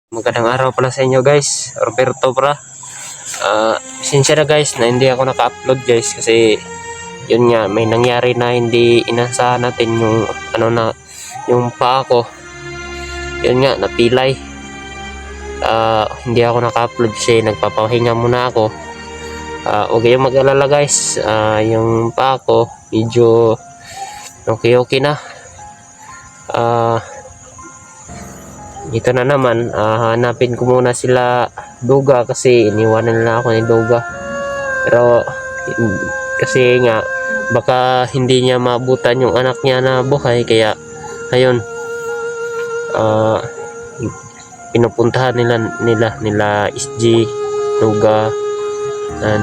Magandang araw pala sa inyo guys. Roberto pra. Pasensya na guys na hindi ako naka-upload guys kasi yun nga may nangyari na hindi inasahan natin yung yung paa ko. Yun nga napilay. Hindi ako naka-upload kasi nagpapahinga muna ako. Okay yung mag-alala guys. Yung paa ko medyo okay na. Dito na naman, hanapin ko muna sila Duga kasi iniwanan na ako ni Duga. Pero kasi nga baka hindi niya maabutan yung anak niya na buhay kaya ayun. Pinupuntahan nila SG Duga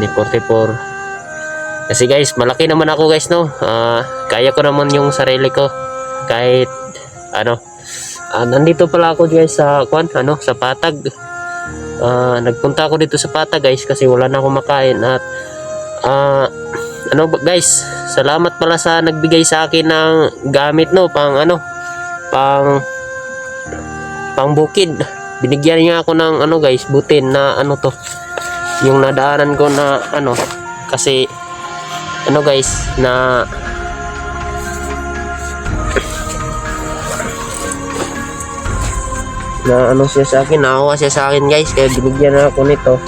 ni 44. Kasi guys, malaki naman ako guys no. Kaya ko naman yung sarili ko kahit nandito pala ako guys sa sa Patag. Nagpunta ako dito sa Patag guys kasi wala na akong makain at guys, salamat pala sa nagbigay sa akin ng gamit no pang bukid. Binigyan niya ako ng guys, butin na yung nadaanan ko na kasi guys na siya sa akin, naawa siya sa akin guys kaya binigyan na ako nito.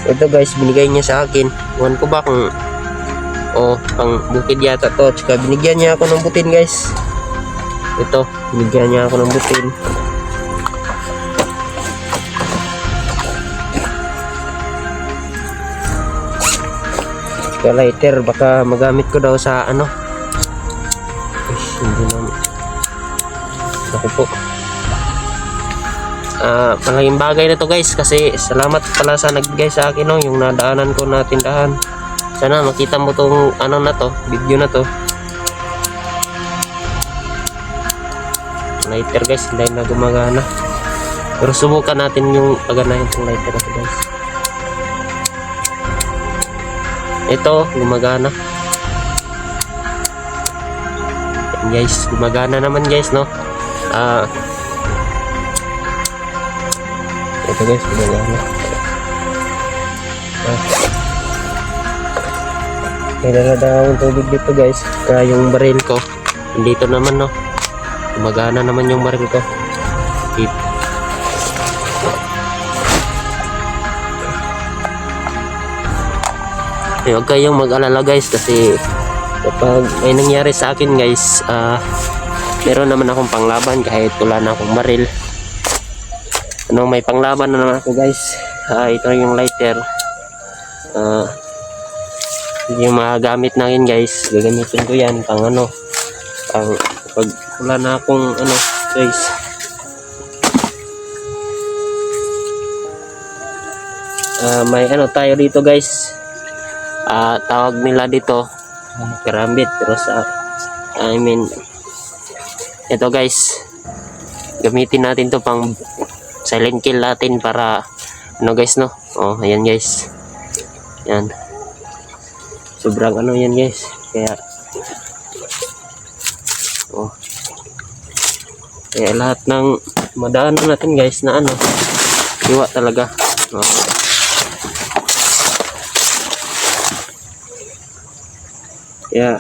Ito guys, binigay niya sa akin. Iwan ko ba kung pang bukid yata to. Tsaka binigyan niya ako ng butin guys. Ito, binigyan niya ako ng butin. Tsaka lighter, baka magamit ko daw sa hindi naman. Ako po. Malaking bagay na to guys kasi salamat pala sa nagbigay sa akin yung nadaanan ko na tindahan. Sana makita mo tong video na to. Lighter guys, hindi na gumagana. Pero subukan natin yung paganahin ng lighter na to guys. Ito, gumagana. Yan guys, gumagana naman guys no. Ito guys, gumagana. Kailangan daw ang tubig dito guys. Kaya yung baril ko dito naman no. Gumagana naman yung baril ko. Huwag kayong mag-alala guys kasi kapag may nangyari sa akin guys, meron naman akong panglaban kahit wala na akong baril. May panglaban na naman ako guys. Ito yung lighter. Yung mga gamit na yun guys, gagamitin ko yan pang pag wala na akong guys. May tayo dito guys. Tawag nila dito karambit, pero ito guys, gamitin natin to pang silent kill natin para guys no. Ayan guys, yan sobrang yan guys, kaya lahat ng madaanan natin guys na iwa talaga. Kaya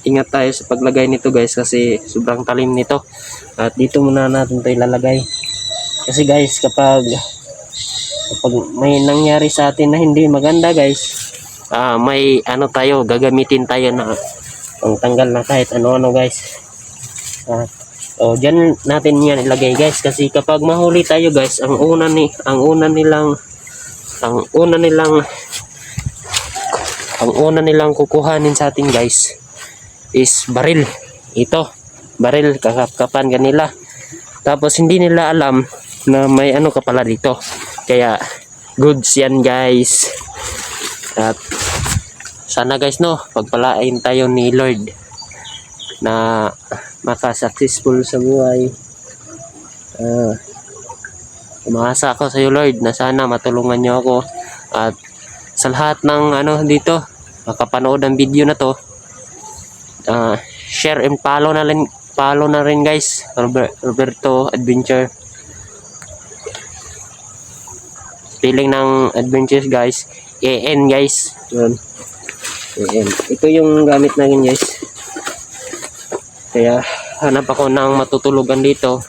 ingat tayo sa paglagay nito guys kasi sobrang talim nito. At dito muna natin ito ilalagay. Kasi guys, kapag may nangyari sa atin na hindi maganda guys, may tayo, gagamitin tayo na pangtanggal na kahit ano guys. Diyan natin yan ilagay guys kasi kapag mahuli tayo guys, ang una nilang kukuhanin sa atin guys is baril. Ito, baril, kakapkapan kanila. Tapos hindi nila alam na may ka pala dito. Kaya goods yan guys. At sana guys no, pagpalain tayo ni Lord na maka-successful sa buhay. Umaasa ako sa iyo Lord na sana matulungan niyo ako. At sa lahat ng makapanood ng video na to, share and follow na follow na rin guys, Roberto Adventure. Spelling ng adventures guys, AN guys. Yun. AN. Ito yung gamit natin guys. Kaya hanap ako ng matutulugan dito.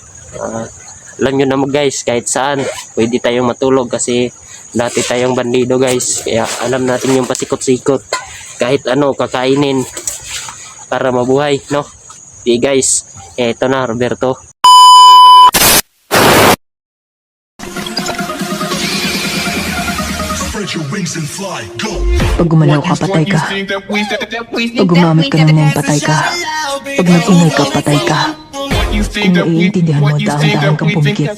Alam nyo naman guys, kahit saan pwede tayong matulog kasi dati tayong bandido guys. Kaya alam natin yung pasikot-sikot. Kahit ano kakainin para mabuhay, no? Di guys, eto na Roberto. Pag gumalaw ka, patay ka. Pag gumamit ka ng name, patay ka. Pag nag-ingay ka, patay ka. Kung naiintindihan mo, dahan-dahan kang pumikit.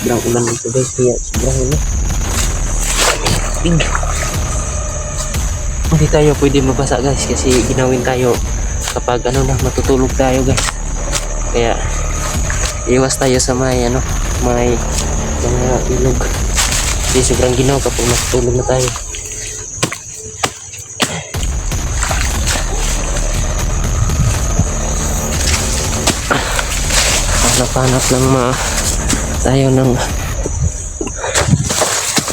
Sobrang ulan dito guys, kaya sobrang ulan. Hindi tayo pwede mabasa guys kasi ginawin tayo kapag ano na matutulog tayo guys. Kaya iwas tayo sa may ano, may mga ilog. Kasi sobrang ginaw kapag matutulog na tayo. Hanap-hanap lang tayo ng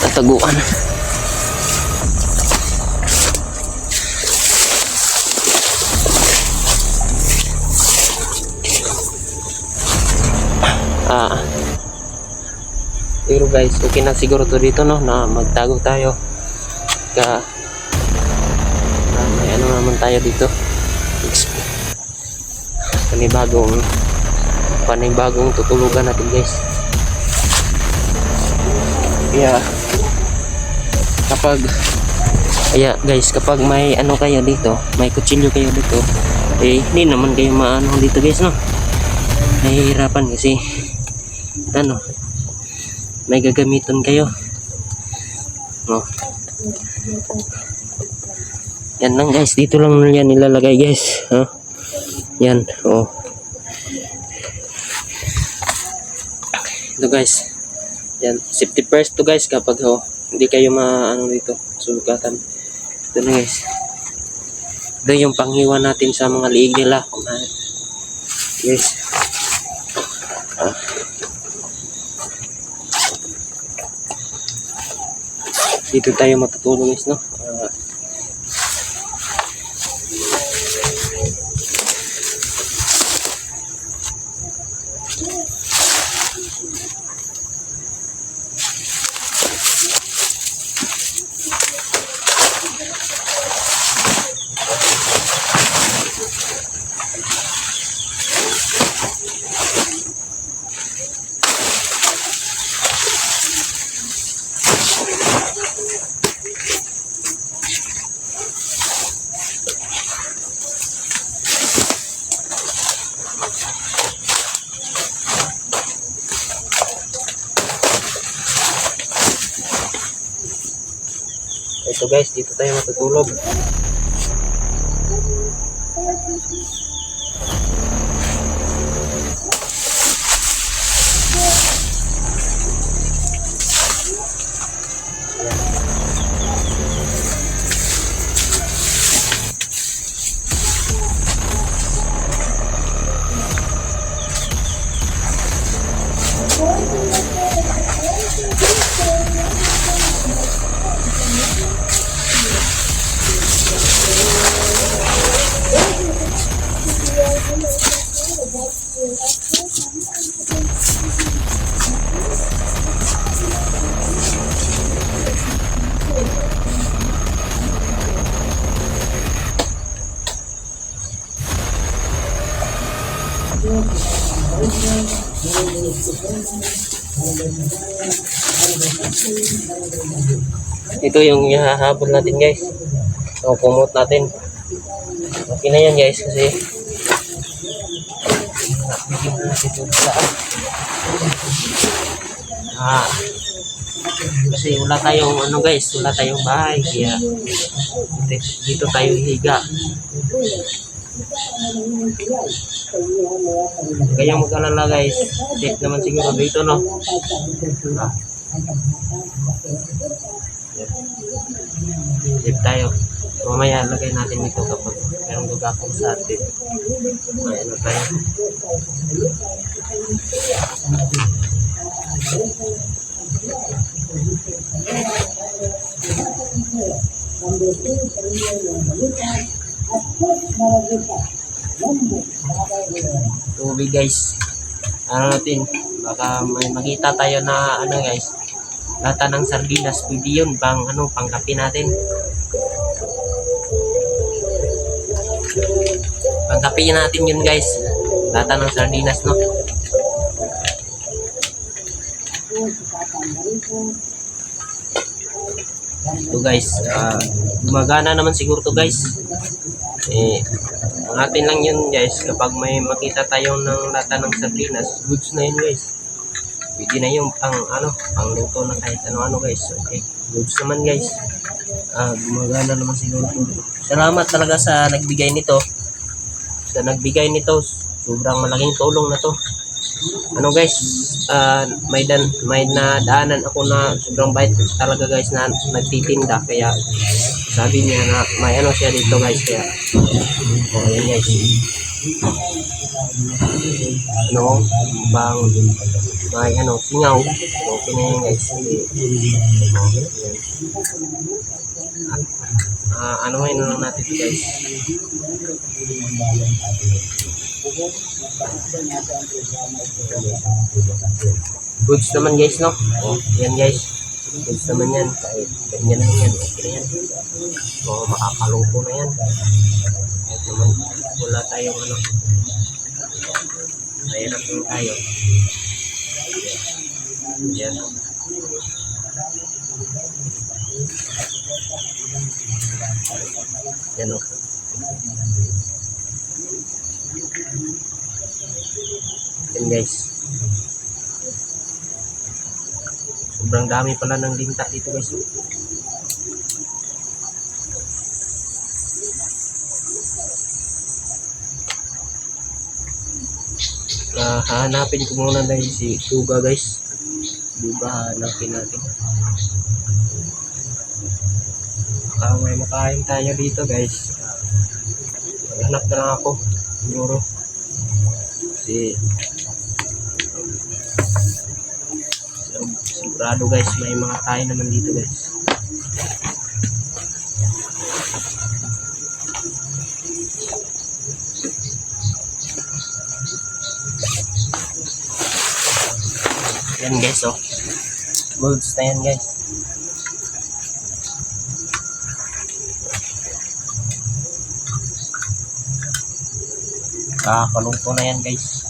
tataguan. Pero guys, okay na siguro to dito no, na magtago tayo. May ano naman tayo dito. Panibagong tutulugan natin guys. Kapag may ano kayo dito, may kutsilyo kayo dito, hindi naman kayo maano dito guys no. Nahihirapan kasi ano, may gagamitan kayo. Yan lang guys, dito lang yan nilalagay guys. Yan, ito guys. Yan, safety first to guys kapag hindi kayo maano dito, sugatan. Ito na guys. Ito yung panghiwa natin sa mga liig nila. Guys. Dito tayo matutulog guys no. Ito guys, dito tayo matutulog. Ito yung hahabol natin guys. So, kumot natin. Okay na yan guys kasi bigyan na natin ito saan. Kasi wala tayong ano guys, wala tayong bahay. Kaya dito tayo higa. Kaya mag-alala guys. Safe naman siguro dito, no? Ah. Safe tayo. Mamaya lagay natin dito kapag mayroong gagapong sa atin. May ano tayo. Tubig guys. Ano natin, baka may makita tayo na ano guys, lata ng sardinas. Pwede yun pang ano, pang kape natin. Pang kape natin yun guys, lata ng sardinas, no? Ito guys, gumagana naman siguro to guys. Ang atin lang yun guys, kapag may makita tayo ng lata ng sardinas, goods na yun guys. Pwede na yung pang ano, pang luto na kahit ano guys. Okay, goods naman guys. Gumagana naman siguro to. Salamat talaga sa nagbigay nito. Sobrang malaking tulong na to. Ano guys, may nadaanan ako na sobrang bait talaga guys na nagtitinda, kaya sabi niya na may ano siya dito guys, kaya ayan guys, ano bang may ano singaw, okay na yan guys. Ano ngayon na lang natin ito guys. Goods naman guys, no? Yan guys, goods naman yan, kahit ganyan lang yan, okay na yan. Makakalungko na yan kahit naman wala tayong ano, mahirap lang tayo. Yan. Yan o. Yan guys, sobrang dami pala ng linta dito guys. Hanapin ko muna dahil si Duga guys. Duga, hanapin natin. May makain tayo dito guys. Hanap na lang ako siguro. Sigurado guys, may mga kain naman dito guys. Yan guys, oh. Golds na yan guys. Kalungko na yan guys.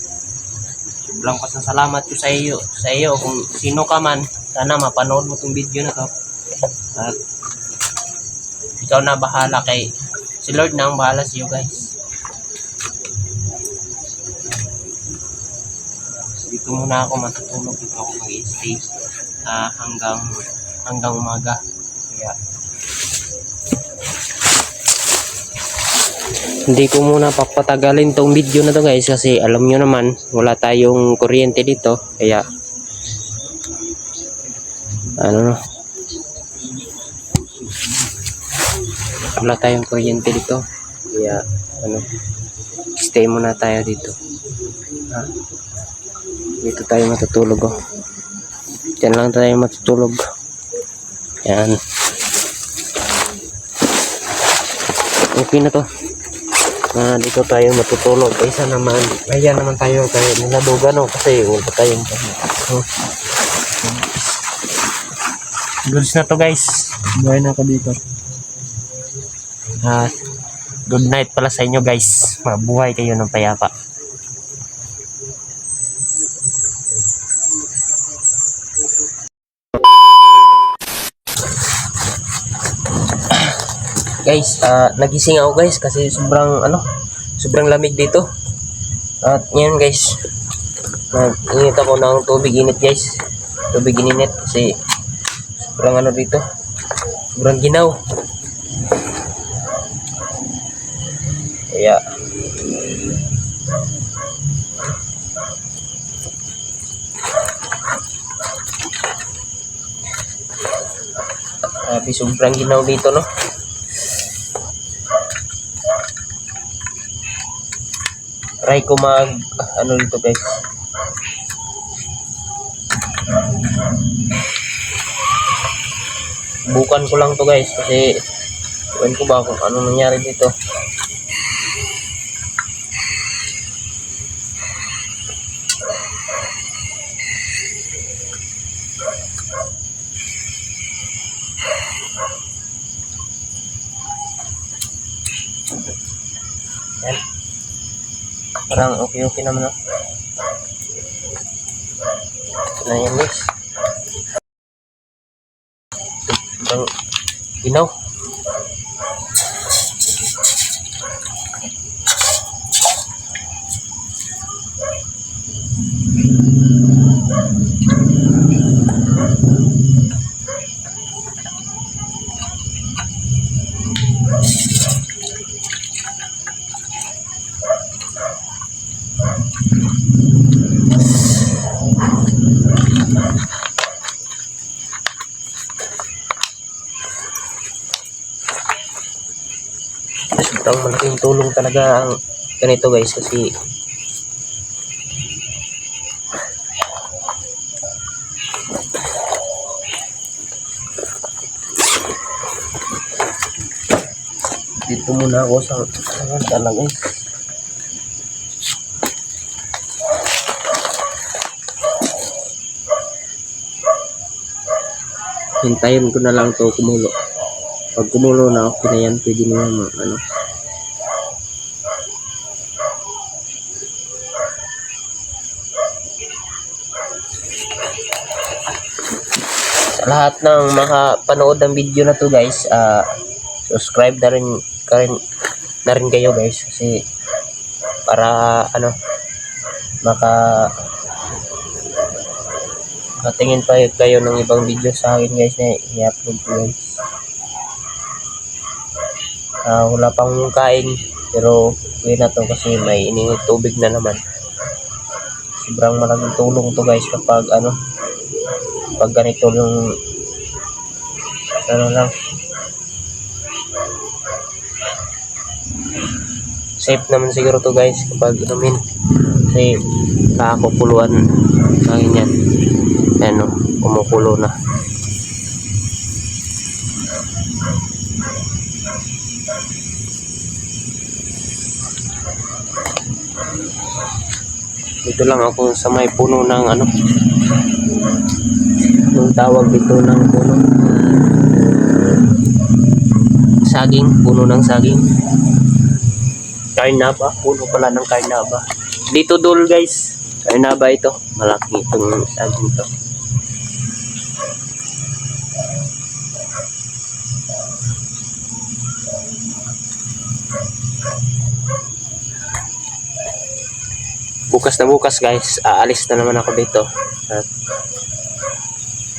Sobrang pasasalamat ko sa iyo kung sino ka man. Sana mapanood mo tong video na to. At ikaw na bahala, kay si Lord na ang bahala sa iyo guys. Dito muna ako matutulog, dito ako mag-stay hanggang umaga. Kaya hindi ko muna papatagalin tong video na to guys, kasi alam nyo naman wala tayong kuryente dito, kaya wala tayong kuryente dito, kaya stay muna tayo dito. Dito tayo matutulog, oh. Diyan lang tayo matutulog. Yan, okay na to. Dito tayo matutulog kaysa naman ayan naman tayo kay niladugan, no, kasi wala tayong goods na to guys. Buhay na ako dito. Good night pala sa inyo guys, mabuhay kayo ng payapa. Guys, nagising ako guys kasi sobrang lamig dito. At ngayon guys, nag-init ako ng tubig init guys. Tubig init kasi Sobrang ano dito. Sobrang ginaw. Kaya sobrang ginaw dito, no? Try ko ano dito, guys. Bukan ko lang to, guys, kasi ewan ko ba kung ano nangyari dito. Yan. Parang okay naman, no? Ito na yan, guys. Sobrang ginaw. Sobrang malaking tulong talaga ang ganito, guys, kasi dito muna ako sa tala, guys. Hintayin ko na lang to kumulo. Pag kumulo na, okay na yan. Pwede na yan, ano. Sa lahat ng makapanood ng video na to, guys, subscribe na rin kayo, guys, kasi para ano makatingin pa kayo ng ibang video sa akin, guys, na i-upload ko, guys. Wala pang kain, pero okay na to kasi may iningit tubig na naman. Sobrang malaking tulong to, guys, kapag ano, pag ganito yung ano lang, safe naman siguro to, guys, kapag inumin, kasi kakukuluan hangin yan. Ayan, no, kumukulo na. Dito lang ako sa may puno ng ano, yung tawag dito ng puno, saging, puno ng saging, carnaba, puno pala ng carnaba. Dito dul, guys, carnaba ito, malaki itong saging to. Bukas, guys, aalis na naman ako dito at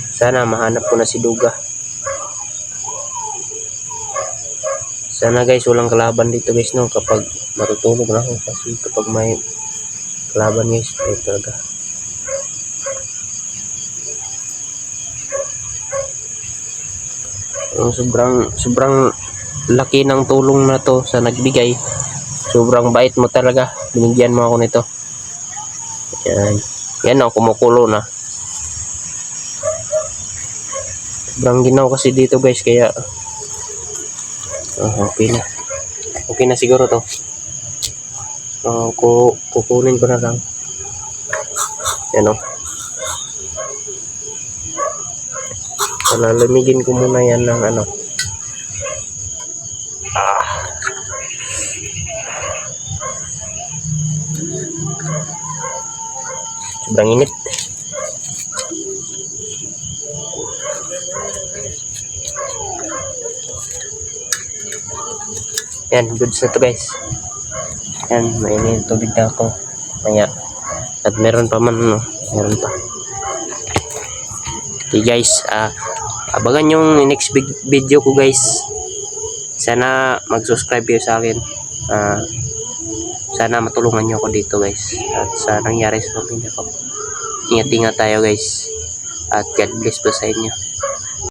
sana mahanap ko na si Duga. Sana, guys, walang kalaban dito, guys, no, kapag matutulog na ako, kasi kapag may kalaban, guys, ay talaga sobrang laki ng tulong na to sa nagbigay. Sobrang bait mo talaga, binigyan mo ako nito. Yan o, kumukulo na. Sobrang ginaw kasi dito, guys, kaya okay na siguro to. Kukunin ko na lang. Yan o, lalamigin ko muna yan ng ano. Sobrang init. Yan, goods na to, guys. Yan, mainit tubig na ako. Maya. At meron pa man, no? Meron pa. Okay, guys, abangan yung next video ko guys. Sana mag-subscribe kayo sa akin. Sana matulungan nyo ako dito guys. At sa nangyari sa pamilya ko. Ingat-ingat tayo guys. At God bless po sa inyo.